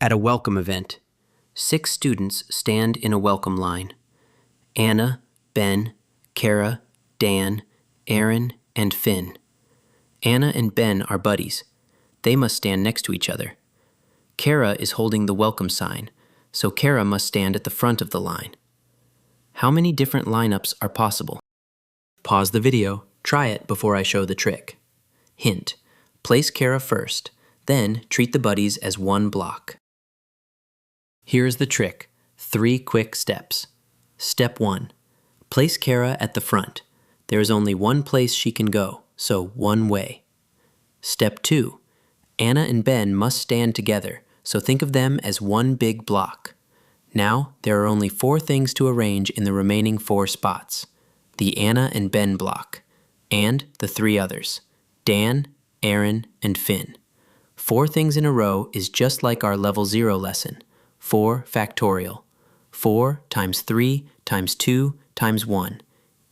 At a welcome event, 6 students stand in a welcome line. Anna, Ben, Cara, Dan, Aaron, and Finn. Anna and Ben are buddies. They must stand next to each other. Cara is holding the welcome sign, so Cara must stand at the front of the line. How many different lineups are possible? Pause the video, try it before I show the trick. Hint: place Cara first, then treat the buddies as one block. Here's the trick: 3 quick steps. Step 1. Place Cara at the front. There is only one place she can go, so one way. Step 2. Anna and Ben must stand together, so think of them as one big block. Now, there are only 4 things to arrange in the remaining 4 spots: the Anna and Ben block, and the 3 others: Dan, Aaron, and Finn. 4 things in a row is just like our level 0 lesson, 4 factorial. 4 times 3 times 2 times 1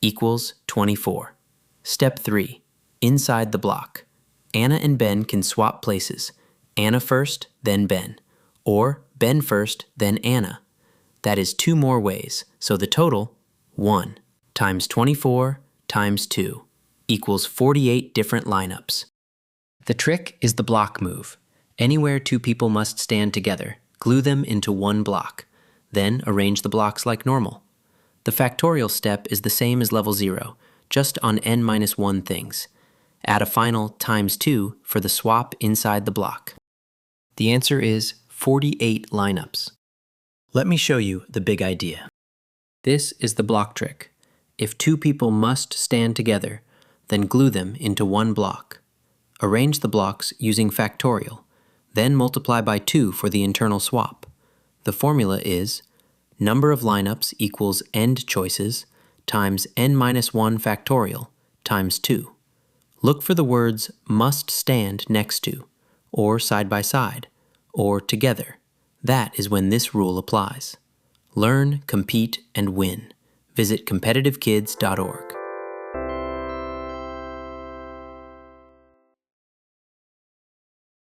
equals 24. Step 3. Inside the block. Anna and Ben can swap places. Anna first, then Ben. Or Ben first, then Anna. That is 2 more ways, so the total, 1 times 24 times 2 equals 48 different lineups. The trick is the block move. Anywhere 2 people must stand together, glue them into one block. Then arrange the blocks like normal. The factorial step is the same as level 0, just on n-1 things. Add a final times 2 for the swap inside the block. The answer is 48 lineups. Let me show you the big idea. This is the block trick. If 2 people must stand together, then glue them into one block. Arrange the blocks using factorial, then multiply by 2 for the internal swap. The formula is number of lineups equals end choices times n-1 factorial times 2. Look for the words must stand next to, or side by side, or together. That is when this rule applies. Learn, compete, and win. Visit competitivekids.org.